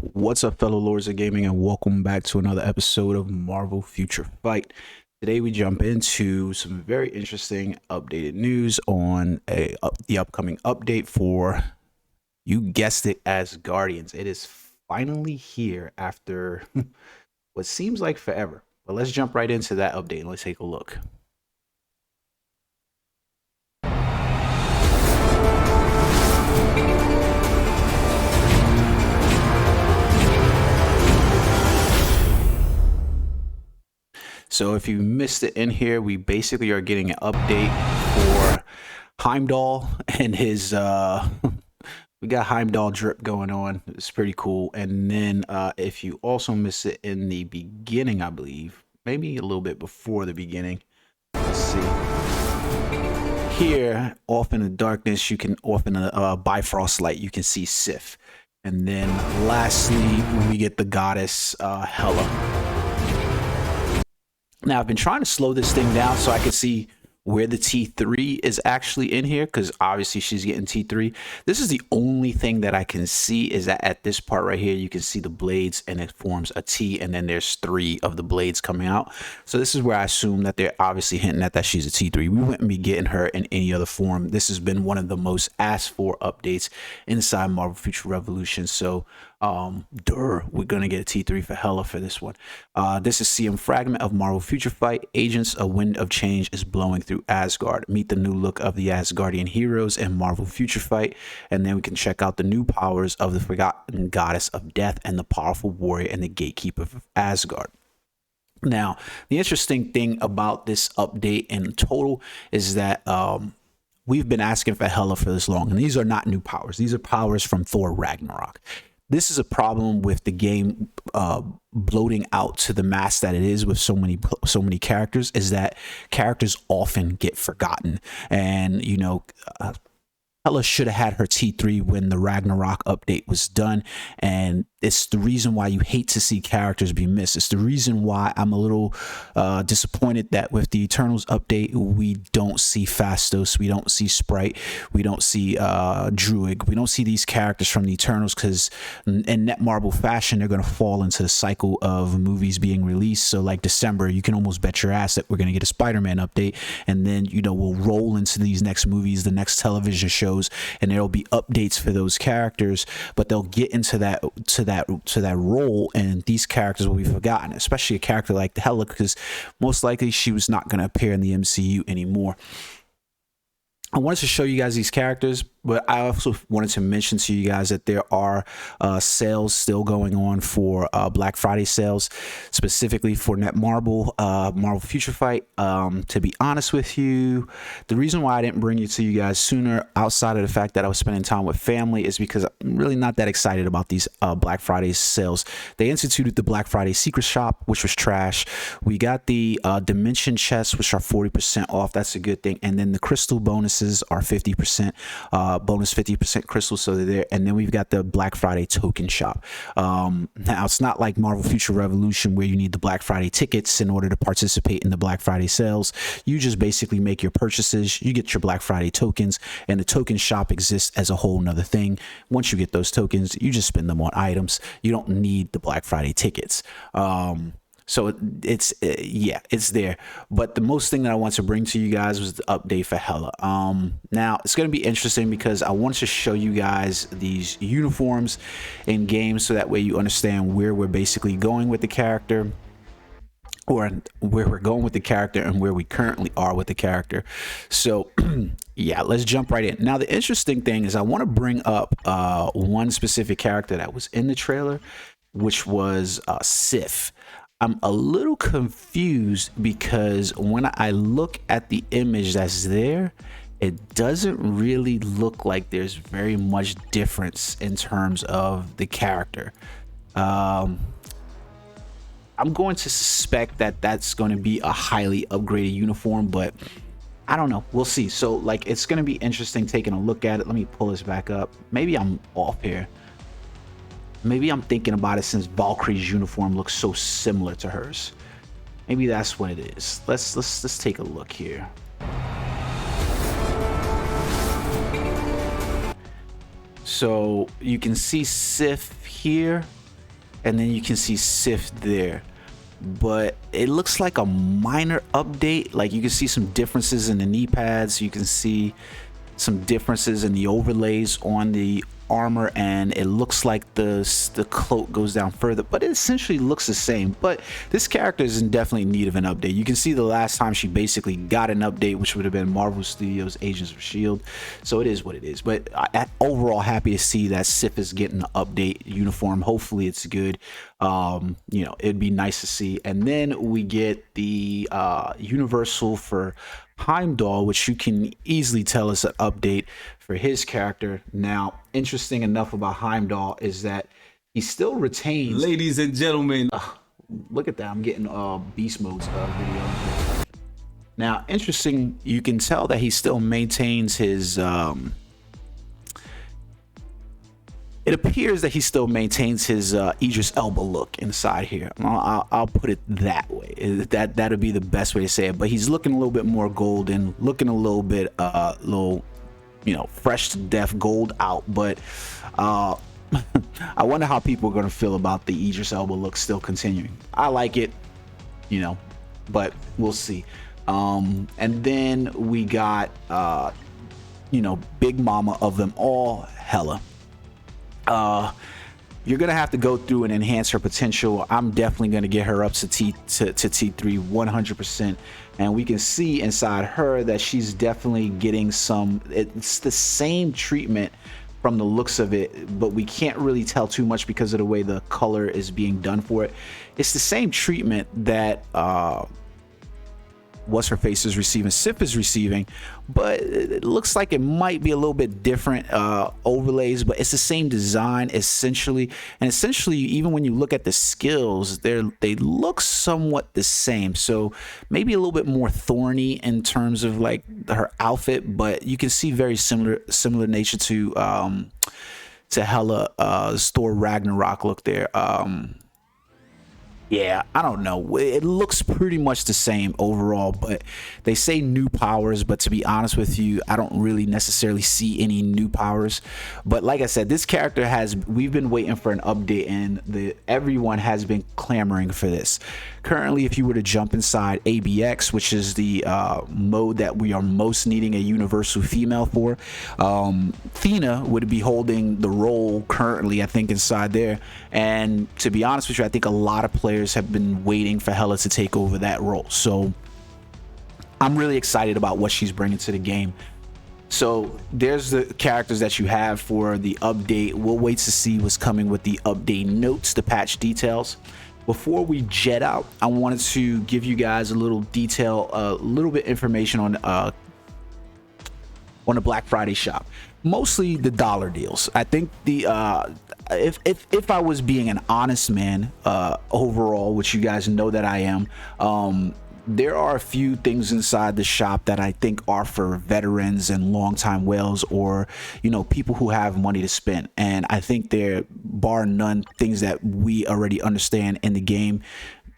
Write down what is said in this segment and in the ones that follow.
What's up, fellow lords of gaming, and welcome back to another episode of Marvel Future Fight. Today we jump into some very interesting updated news on the upcoming update for, you guessed it, Asgardians. It is finally here after what seems like forever. But let's jump right into that update and let's take a look. So if you missed it in here, we basically are getting an update for Heimdall and his we got Heimdall drip going on. It's pretty cool. And then if you also missed it in the beginning, I believe, maybe a little bit before the beginning, let's see. Here, off in the darkness, you can, off in a Bifrost light, you can see Sif. And then lastly, we get the goddess Hela. Now, I've been trying to slow this thing down so I can see where the T3 is actually in here, because obviously she's getting T3. This is the only thing that I can see, is that at this part right here, you can see the blades and it forms a T, and then there's 3 of the blades coming out. So this is where I assume that they're obviously hinting at that she's a T3. We wouldn't be getting her in any other form. This has been one of the most asked for updates inside Marvel Future Revolution. So we're gonna get a T3 for Hela for this one. This is CM fragment of Marvel Future Fight. Agents, a wind of change is blowing through Asgard. Meet the new look of the Asgardian heroes in Marvel Future Fight, and then we can check out the new powers of the forgotten goddess of death and the powerful warrior and the gatekeeper of Asgard. Now, the interesting thing about this update in total is that we've been asking for Hela for this long, and these are not new powers. These are powers from Thor Ragnarok. This is a problem with the game bloating out to the mass that it is with so many characters, is that characters often get forgotten. And you know, Hela should have had her T3 when the Ragnarok update was done, and it's the reason why you hate to see characters be missed. It's the reason why I'm a little disappointed that with the Eternals update, we don't see Phastos, we don't see Sprite, we don't see Druig, we don't see these characters from the Eternals, because in Netmarble fashion, they're going to fall into the cycle of movies being released. So like December, you can almost bet your ass that we're going to get a Spider-Man update, and then, you know, we'll roll into these next movies, the next television shows, and there'll be updates for those characters, but they'll get into that role, and these characters will be forgotten, especially a character like Hela, because most likely she was not going to appear in the MCU anymore. I wanted to show you guys these characters, but I also wanted to mention to you guys that there are sales still going on for Black Friday sales, specifically for Netmarble, Marvel Future Fight. To be honest with you, the reason why I didn't bring it to you guys sooner, outside of the fact that I was spending time with family, is because I'm really not that excited about these Black Friday sales. They instituted the Black Friday Secret Shop, which was trash. We got the Dimension chests, which are 40% off. That's a good thing. And then the crystal bonuses are 50%. Bonus 50% crystals, so they're there. And then we've got the Black Friday token shop. Now, it's not like Marvel Future Revolution where you need the Black Friday tickets in order to participate in the Black Friday sales. You just basically make your purchases, you get your Black Friday tokens, and the token shop exists as a whole nother thing. Once you get those tokens, you just spend them on items. You don't need the Black Friday tickets. So it's there. But the most thing that I want to bring to you guys was the update for Hela. Now it's going to be interesting because I want to show you guys these uniforms in game, so that way you understand where we're basically going with the character, or where we're going with the character and where we currently are with the character. So yeah, let's jump right in. Now, the interesting thing is I want to bring up one specific character that was in the trailer, which was Sif. I'm a little confused because when I look at the image that's there, it doesn't really look like there's very much difference in terms of the character. I'm going to suspect that that's going to be a highly upgraded uniform, but I don't know. We'll see. So like, it's going to be interesting taking a look at it. Let me pull this back up. Maybe I'm off here. Maybe I'm thinking about it since Valkyrie's uniform looks so similar to hers. Maybe that's what it is. Let's take a look here. So you can see Sif here. and then you can see Sif there. But it looks like a minor update. Like you can see some differences in the knee pads. You can see some differences in the overlays on the armor, and it looks like the cloak goes down further, but it essentially looks the same. But this character is in definitely need of an update. You can see the last time she basically got an update, which would have been Marvel Studios Agents of S.H.I.E.L.D. So it is what it is. But overall, happy to see that Sif is getting an update uniform. Hopefully it's good. You know, it'd be nice to see. And then we get the universal for Heimdall, which you can easily tell is an update for his character. Now, interesting enough about Heimdall is that he still retains. Ladies and gentlemen, look at that! I'm getting Beast Mode's video. Now, interesting, you can tell that he still maintains his. It appears that he still maintains his Idris Elba look inside here. I'll put it that way. That'll be the best way to say it. But he's looking a little bit more golden, looking a little bit, you know, fresh to death, gold out. But I wonder how people are going to feel about the Idris Elba look still continuing. I like it, you know, but we'll see. And then we got, you know, big mama of them all, Hela. You're gonna have to go through and enhance her potential. I'm definitely gonna get her up to T3 100%, and we can see inside her that she's definitely getting some. It's the same treatment from the looks of it, but we can't really tell too much because of the way the color is being done for it. It's the same treatment that what's her face is receiving, Sif is receiving, but it looks like it might be a little bit different overlays, but it's the same design essentially. And essentially, even when you look at the skills, they look somewhat the same. So maybe a little bit more thorny in terms of like her outfit, but you can see very similar nature to Hela Thor Ragnarok look there. Yeah, I don't know. It looks pretty much the same overall, but they say new powers, but to be honest with you, I don't really necessarily see any new powers. But like I said, this character we've been waiting for an update, and everyone has been clamoring for this. Currently, if you were to jump inside ABX, which is the mode that we are most needing a universal female for, Thena would be holding the role currently, I think, inside there. And to be honest with you, I think a lot of players have been waiting for Hela to take over that role. So I'm really excited about what she's bringing to the game. So there's the characters that you have for the update. We'll wait to see what's coming with the update notes, the patch details. Before we jet out, I wanted to give you guys a little detail, a little bit information on the Black Friday shop. Mostly the dollar deals. I think the if I was being an honest man overall, which you guys know that I am, there are a few things inside the shop that I think are for veterans and longtime whales, or, you know, people who have money to spend. And I think they're, bar none, things that we already understand in the game.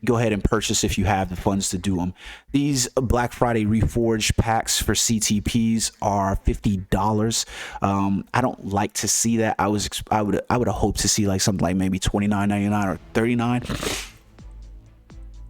Go ahead and purchase if you have the funds to do them. These Black Friday Reforged packs for CTPs are $50. I don't like to see that. I would have hoped to see like something like maybe $29.99 or $39.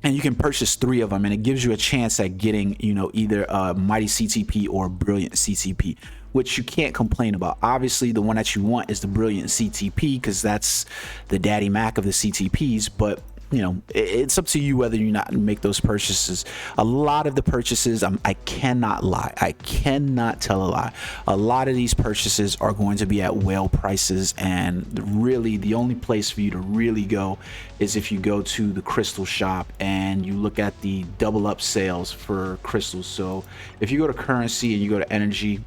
And you can purchase 3 of them, and it gives you a chance at getting, you know, either a Mighty CTP or a Brilliant CTP, which you can't complain about. Obviously, the one that you want is the Brilliant CTP because that's the daddy Mac of the CTPs, but you know, it's up to you whether you not make those purchases. A lot of the purchases, I cannot lie, I cannot tell a lie, a lot of these purchases are going to be at whale prices, and really the only place for you to really go is if you go to the crystal shop and you look at the double up sales for crystals. So if you go to currency and you go to energy,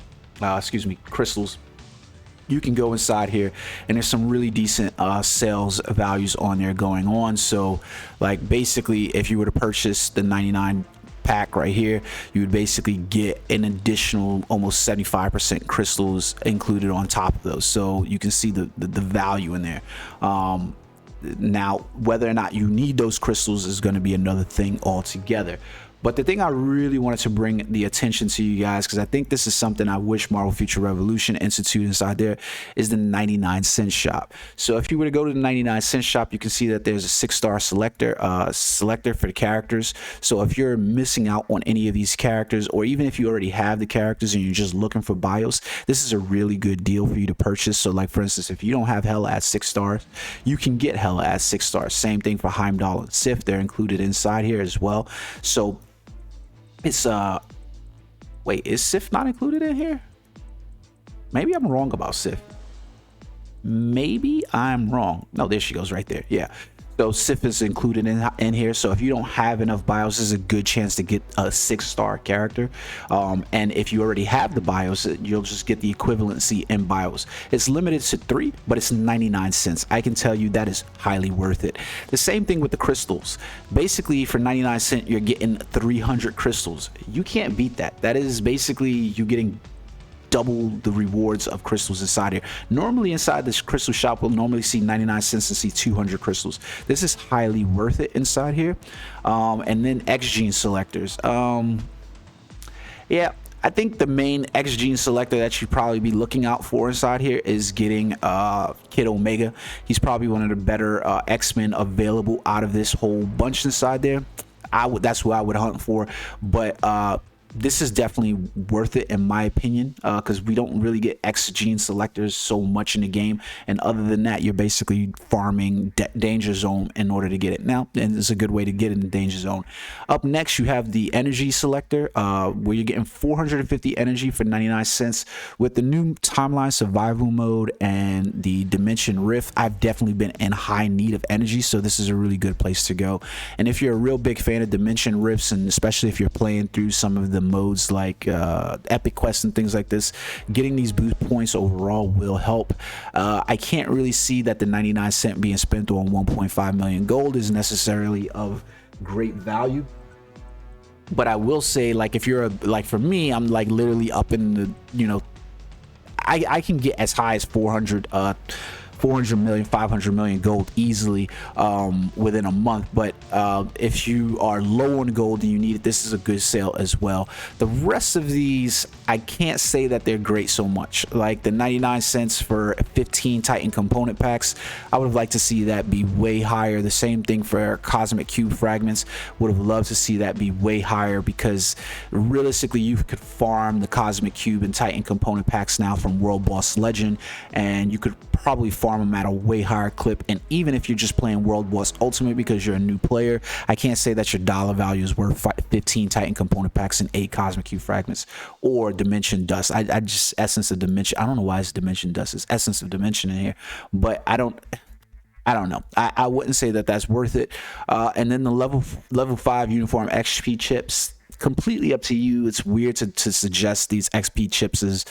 crystals, you can go inside here and there's some really decent sales values on there going on. So like basically if you were to purchase the 99 pack right here, you would basically get an additional almost 75% crystals included on top of those. So you can see the value in there. Now whether or not you need those crystals is going to be another thing altogether. But the thing I really wanted to bring the attention to you guys, because I think this is something I wish Marvel Future Revolution instituted inside there, is the 99-cent shop. So if you were to go to the 99-cent shop, you can see that there's a 6-star selector for the characters. So if you're missing out on any of these characters, or even if you already have the characters and you're just looking for BIOS, this is a really good deal for you to purchase. So like, for instance, if you don't have Hela at 6 stars, you can get Hela at 6 stars. Same thing for Heimdall and Sif. They're included inside here as well. So it's wait, is Sif not included in here? Maybe I'm wrong about Sif. Maybe I'm wrong. No, there she goes right there. Yeah. So Sif is included in here. So if you don't have enough BIOS, this is a good chance to get a 6-star character. And if you already have the BIOS, you'll just get the equivalency in BIOS. It's limited to 3, but it's 99 cents. I can tell you that is highly worth it. The same thing with the crystals. Basically, for 99 cents, you're getting 300 crystals. You can't beat that. That is basically you getting double the rewards of crystals inside here. Normally inside this crystal shop, we'll normally see 99 cents and see 200 crystals. This is highly worth it inside here. And then X gene selectors. Yeah, I think the main X gene selector that you'd probably be looking out for inside here is getting Kid Omega. He's probably one of the better X-Men available out of this whole bunch inside there. That's who I would hunt for. But this is definitely worth it in my opinion, because we don't really get X gene selectors so much in the game, and other than that, you're basically farming danger zone in order to get it. Now, and it's a good way to get in the danger zone. Up next, you have the energy selector, where you're getting 450 energy for 99 cents. With the new timeline survival mode and the dimension rift, I've definitely been in high need of energy, so this is a really good place to go. And if you're a real big fan of dimension rifts, and especially if you're playing through some of the modes like epic quests and things like this, getting these boost points overall will help. I can't really see that the 99 cent being spent on 1.5 million gold is necessarily of great value, but I will say, like, if you're like, for me, I'm like literally up in the, you know, I can get as high as 400 million, 500 million gold easily within a month. But if you are low on gold and you need it, this is a good sale as well. The rest of these, I can't say that they're great so much. Like the 99 cents for 15 Titan component packs, I would have liked to see that be way higher. The same thing for cosmic cube fragments, would have loved to see that be way higher, because realistically you could farm the cosmic cube and Titan component packs now from World Boss Legend, and you could probably farm them at a way higher clip. And even if you're just playing World Boss Ultimate because you're a new player, I can't say that your dollar value is worth 15 Titan component packs and 8 cosmic cube fragments or dimension dust. I just essence of dimension. I don't know why it's dimension dust. It's essence of dimension in here, but I don't know. I wouldn't say that that's worth it. And then the level 5 uniform XP chips, completely up to you. It's weird to suggest these XP chips as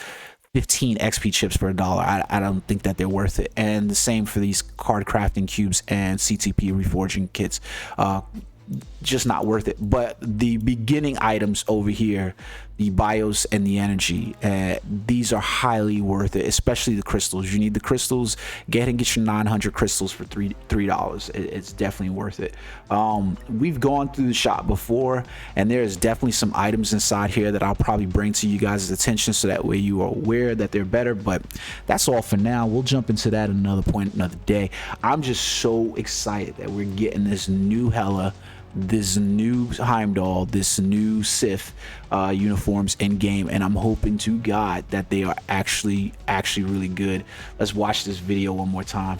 15 XP chips for $1. I don't think that they're worth it. And the same for these card crafting cubes and CTP reforging kits. Just not worth it. But the beginning items over here, the BIOS and the energy, these are highly worth it, especially the crystals. You need the crystals. Get ahead and get your 900 crystals for $3. It's definitely worth it. We've gone through the shop before, and there's definitely some items inside here that I'll probably bring to you guys' attention, so that way you are aware that they're better. But that's all for now. We'll jump into that at another point, another day. I'm just so excited that we're getting this new Hela, this new Heimdall, this new Sif uniforms in game, and I'm hoping to God that they are actually really good. Let's watch this video one more time.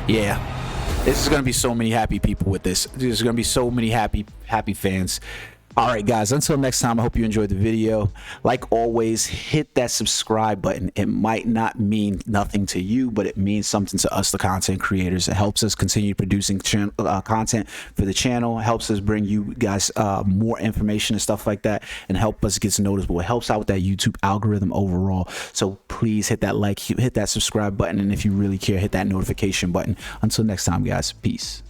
Yeah, this is gonna be so many happy people with this. There's gonna be so many happy fans. All right, guys, until next time, I hope you enjoyed the video. Like always, hit that subscribe button. It might not mean nothing to you, but it means something to us, the content creators. It helps us continue producing content for the channel. It helps us bring you guys more information and stuff like that, and help us get noticeable. It helps out with that YouTube algorithm overall. So please hit that like, hit that subscribe button, and if you really care, hit that notification button. Until next time, guys, peace.